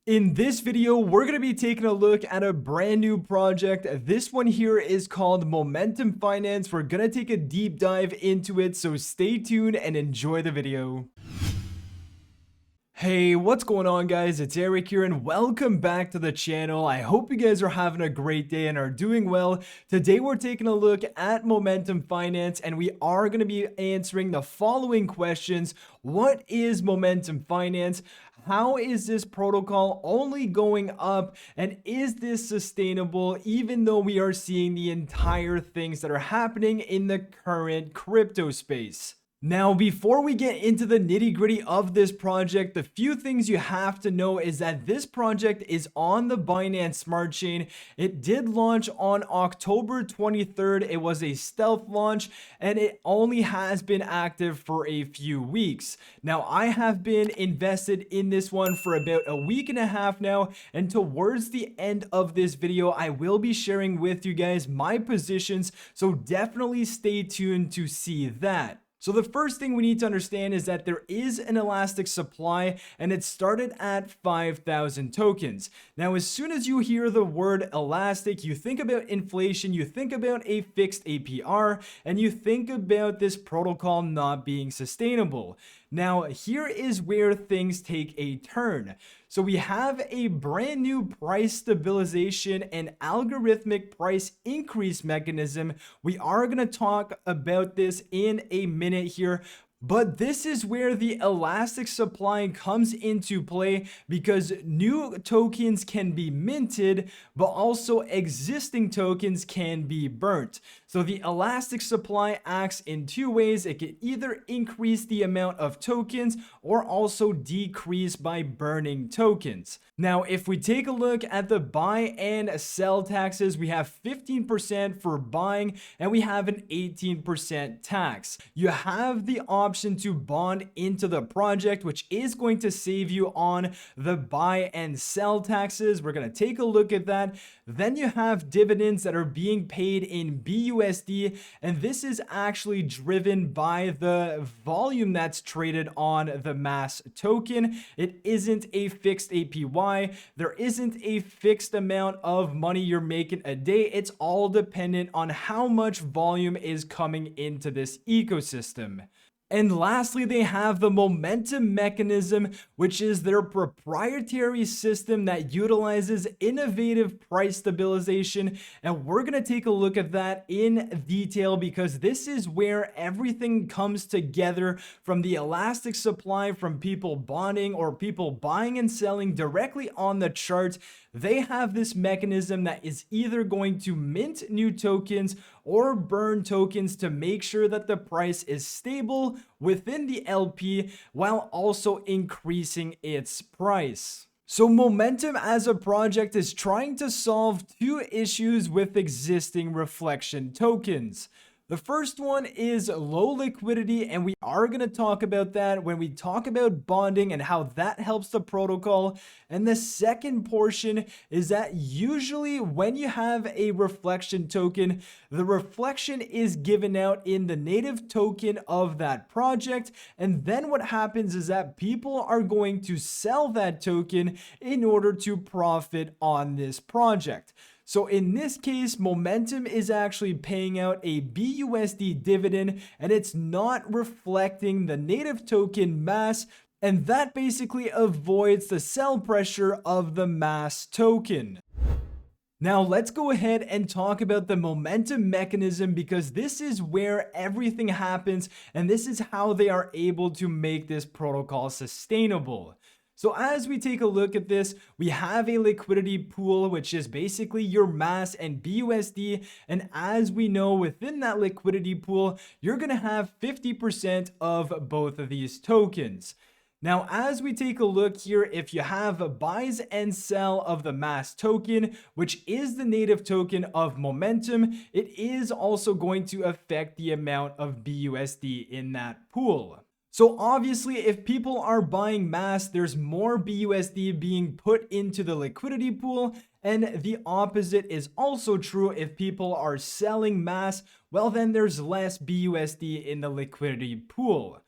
In this video, we're going to be taking a look at a brand new project. This one here is called Momentum Finance. We're going to take a deep dive into it, so stay tuned and enjoy the video. Hey, what's going on, guys? It's Eric here and welcome back to the channel. I hope you guys are having a great day and are doing well. Today we're taking a look at Momentum Finance and we are going to be answering the following questions. What is Momentum Finance? How is this protocol only going up, and is this sustainable even though we are seeing the entire things that are happening in the current crypto space? Now, before we get into the nitty-gritty of this project, the few things you have to know is that this project is on the Binance Smart Chain. It did launch on October 23rd. It was a stealth launch and it only has been active for a few weeks. Now, I have been invested in this one for about a week and a half now, and towards the end of this video, I will be sharing with you guys my positions, so definitely stay tuned to see that. So the first thing we need to understand is that there is an elastic supply and it started at 5,000 tokens. Now, as soon as you hear the word elastic, you think about inflation, you think about a fixed APR, and you think about this protocol not being sustainable. Now, here is where things take a turn. So we have a brand new price stabilization and algorithmic price increase mechanism. We are going to talk about this in a minute here. But this is where the elastic supply comes into play, because new tokens can be minted, but also existing tokens can be burnt. So the elastic supply acts in two ways. It can either increase the amount of tokens or also decrease by burning tokens. Now, if we take a look at the buy and sell taxes, we have 15% for buying and we have an 18% tax. You have the option to bond into the project, which is going to save you on the buy and sell taxes. We're going to take a look at that. Then you have dividends that are being paid in BUSD, and this is actually driven by the volume that's traded on the mass token. It isn't a fixed APY. There isn't a fixed amount of money you're making a day. It's all dependent on how much volume is coming into this ecosystem. And lastly, they have the momentum mechanism, which is their proprietary system that utilizes innovative price stabilization. And we're going to take a look at that in detail, because this is where everything comes together, from the elastic supply, from people bonding or people buying and selling directly on the chart. They have this mechanism that is either going to mint new tokens or burn tokens to make sure that the price is stable within the LP while also increasing its price. So Momentum as a project is trying to solve two issues with existing reflection tokens. The first one is low liquidity, and we are going to talk about that when we talk about bonding and how that helps the protocol. And the second portion is that usually when you have a reflection token, the reflection is given out in the native token of that project. And then what happens is that people are going to sell that token in order to profit on this project. So in this case, Momentum is actually paying out a BUSD dividend, and it's not reflecting the native token mass, and that basically avoids the sell pressure of the mass token. Now let's go ahead and talk about the momentum mechanism, because this is where everything happens and this is how they are able to make this protocol sustainable. So as we take a look at this, we have a liquidity pool, which is basically your mass and BUSD. And as we know, within that liquidity pool, you're going to have 50% of both of these tokens. Now, as we take a look here, if you have a buys and sell of the mass token, which is the native token of Momentum, it is also going to affect the amount of BUSD in that pool. So obviously, if people are buying mass, there's more BUSD being put into the liquidity pool, and the opposite is also true. If people are selling mass, well, then there's less BUSD in the liquidity pool.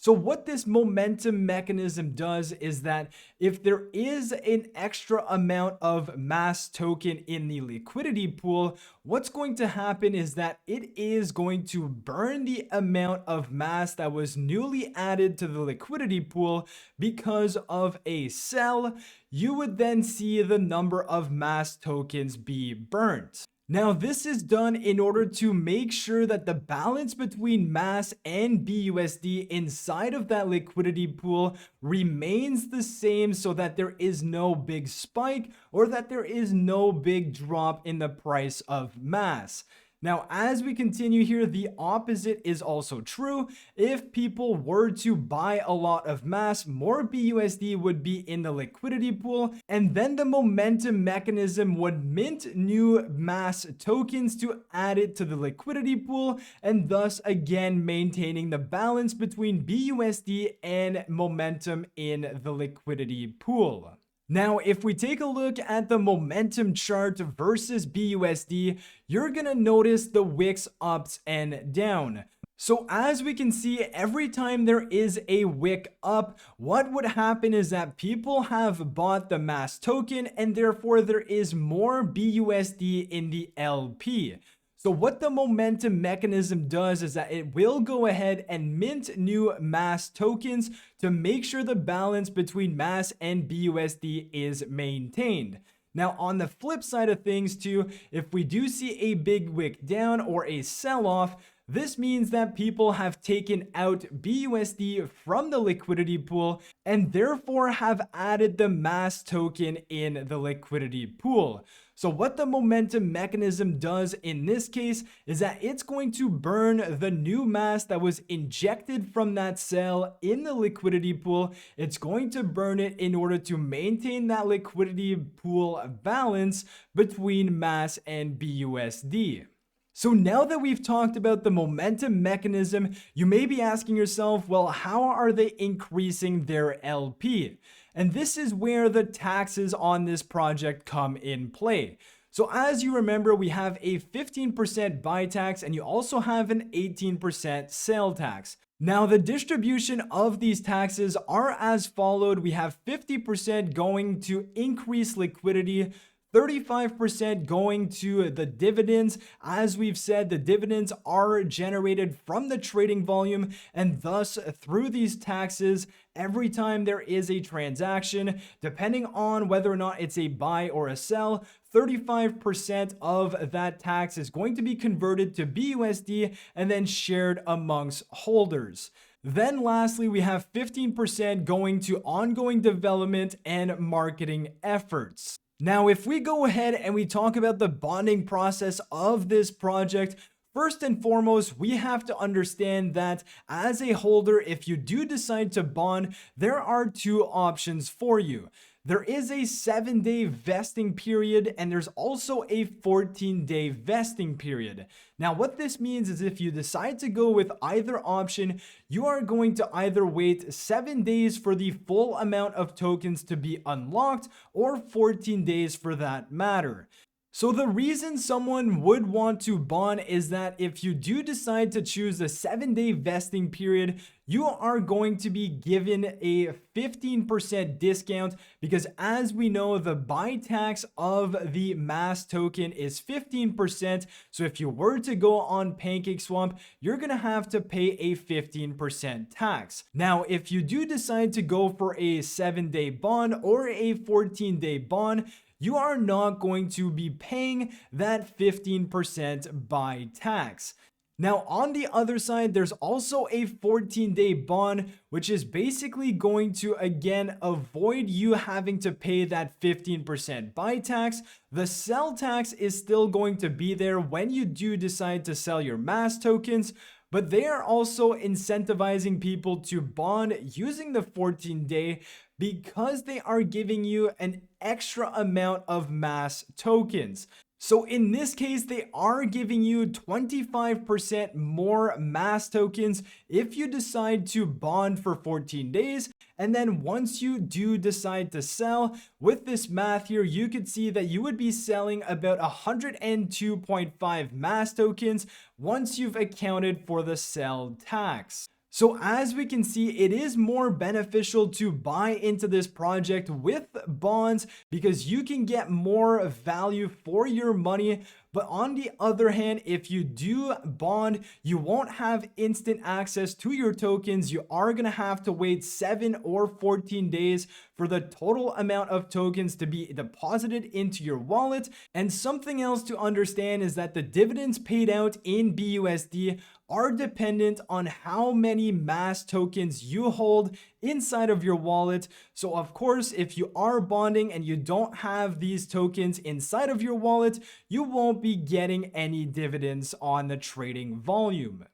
So what this momentum mechanism does is that if there is an extra amount of mass token in the liquidity pool, what's going to happen is that it is going to burn the amount of mass that was newly added to the liquidity pool because of a sell. You would then see the number of mass tokens be burnt. Now, this is done in order to make sure that the balance between mass and BUSD inside of that liquidity pool remains the same so that there is no big spike or that there is no big drop in the price of mass. Now, as we continue here, the opposite is also true. If people were to buy a lot of mass, more BUSD would be in the liquidity pool, and then the momentum mechanism would mint new mass tokens to add it to the liquidity pool, and thus again maintaining the balance between BUSD and momentum in the liquidity pool. Now, if we take a look at the momentum chart versus BUSD, you're gonna notice the wicks ups and down. So as we can see, every time there is a wick up, what would happen is that people have bought the mass token and therefore there is more BUSD in the LP. So what the momentum mechanism does is that it will go ahead and mint new mass tokens to make sure the balance between mass and BUSD is maintained. Now, on the flip side of things too, if we do see a big wick down or a sell-off, this means that people have taken out BUSD from the liquidity pool and therefore have added the mass token in the liquidity pool. So what the momentum mechanism does in this case is that it's going to burn the new mass that was injected from that sell in the liquidity pool. It's going to burn it in order to maintain that liquidity pool balance between mass and BUSD. So now that we've talked about the momentum mechanism, you may be asking yourself, well, how are they increasing their LP? And this is where the taxes on this project come in play. So as you remember, we have a 15% buy tax and you also have an 18% sale tax. Now, the distribution of these taxes are as followed. We have 50% going to increase liquidity, 35% going to the dividends. As we've said, the dividends are generated from the trading volume, and thus through these taxes, every time there is a transaction, depending on whether or not it's a buy or a sell, 35% of that tax is going to be converted to BUSD and then shared amongst holders. Then lastly, we have 15% going to ongoing development and marketing efforts. Now, if we go ahead and we talk about the bonding process of this project, first and foremost, we have to understand that as a holder, if you do decide to bond, there are two options for you. There is a 7-day vesting period and there's also a 14-day vesting period. Now, what this means is if you decide to go with either option, you are going to either wait 7 days for the full amount of tokens to be unlocked or 14 days for that matter. So the reason someone would want to bond is that if you do decide to choose the 7-day vesting period, you are going to be given a 15% discount because as we know, the buy tax of the mass token is 15%. So if you were to go on PancakeSwap, you're going to have to pay a 15% tax. Now, if you do decide to go for a 7-day bond or a 14-day bond, you are not going to be paying that 15% buy tax. Now, on the other side, there's also a 14-day bond, which is basically going to, again, avoid you having to pay that 15% buy tax. The sell tax is still going to be there when you do decide to sell your mass tokens, but they are also incentivizing people to bond using the 14-day because they are giving you an extra amount of mass tokens. So in this case, they are giving you 25% more mass tokens if you decide to bond for 14 days. And then once you do decide to sell, with this math here, you could see that you would be selling about 102.5 mass tokens once you've accounted for the sell tax. So as we can see, it is more beneficial to buy into this project with bonds because you can get more value for your money. But on the other hand, if you do bond, you won't have instant access to your tokens. You are going to have to wait 7 or 14 days for the total amount of tokens to be deposited into your wallet. And something else to understand is that the dividends paid out in BUSD are dependent on how many mass tokens you hold inside of your wallet. So of course, if you are bonding and you don't have these tokens inside of your wallet, you won't be getting any dividends on the trading volume.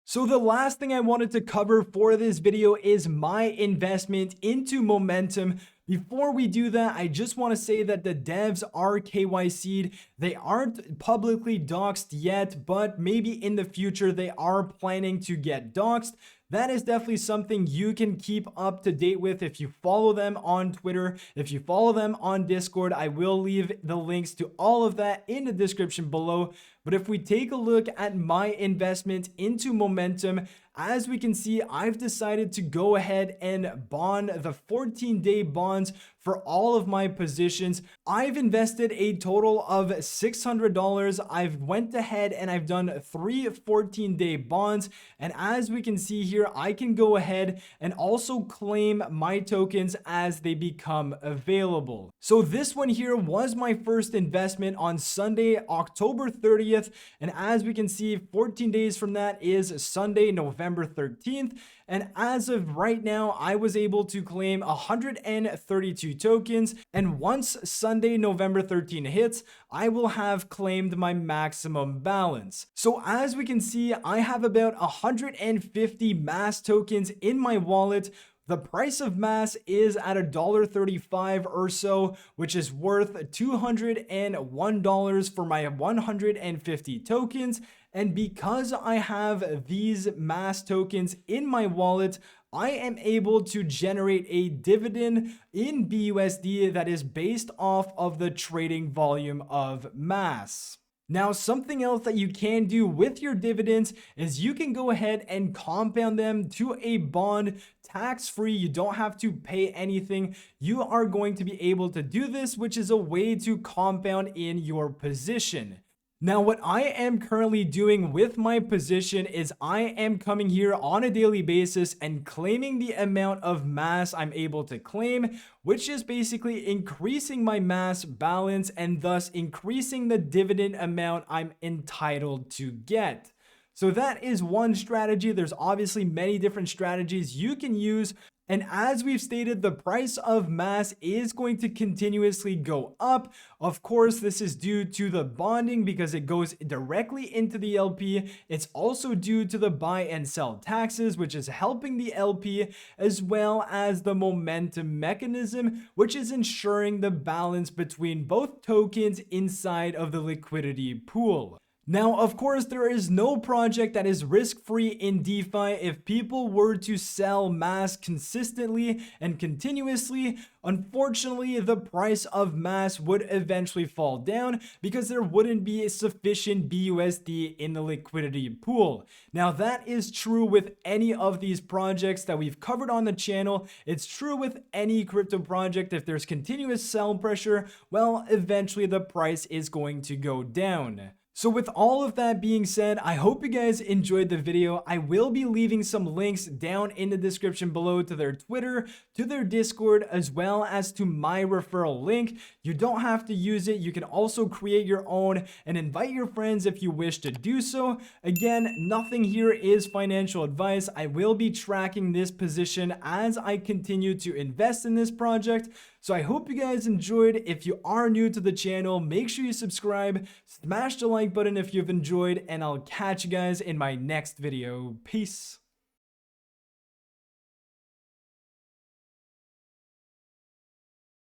So the last thing I wanted to cover for this video is my investment into Momentum. Before we do that, I just want to say that the devs are KYC'd. They aren't publicly doxed yet, but maybe in the future they are planning to get doxed. That is definitely something you can keep up to date with if you follow them on Twitter, if you follow them on Discord. I will leave the links to all of that in the description below. But if we take a look at my investment into Momentum, as we can see, I've decided to go ahead and bond the 14-day bonds for all of my positions. I've invested a total of $600. I've went ahead and I've done 3 14-day bonds. And as we can see here, I can go ahead and also claim my tokens as they become available. So this one here was my first investment on Sunday, October 30th. And as we can see, 14 days from that is Sunday, November 13th. And as of right now, I was able to claim 132 tokens. And once Sunday, November 13 hits, I will have claimed my maximum balance. So as we can see, I have about 150 mass tokens in my wallet. The price of mass is at $1.35 or so, which is worth $201 for my 150 tokens. And because I have these mass tokens in my wallet, I am able to generate a dividend in BUSD that is based off of the trading volume of mass. Now, something else that you can do with your dividends is you can go ahead and compound them to a bond tax-free. You don't have to pay anything. You are going to be able to do this, which is a way to compound in your position. Now, what I am currently doing with my position is I am coming here on a daily basis and claiming the amount of mass I'm able to claim, which is basically increasing my mass balance and thus increasing the dividend amount I'm entitled to get. So that is one strategy. There's obviously many different strategies you can use. And as we've stated, the price of mass is going to continuously go up. Of course, this is due to the bonding because it goes directly into the LP. It's also due to the buy and sell taxes, which is helping the LP, as well as the momentum mechanism, which is ensuring the balance between both tokens inside of the liquidity pool. Now, of course, there is no project that is risk-free in DeFi. If people were to sell mass consistently and continuously, unfortunately, the price of mass would eventually fall down because there wouldn't be sufficient BUSD in the liquidity pool. Now, that is true with any of these projects that we've covered on the channel. It's true with any crypto project. If there's continuous sell pressure, well, eventually the price is going to go down. So with all of that being said, I hope you guys enjoyed the video. I will be leaving some links down in the description below to their Twitter, to their Discord, as well as to my referral link. You don't have to use it. You can also create your own and invite your friends if you wish to do so. Again, nothing here is financial advice. I will be tracking this position as I continue to invest in this project. So I hope you guys enjoyed. If you are new to the channel, make sure you subscribe, smash the like button if you've enjoyed, and I'll catch you guys in my next video. Peace.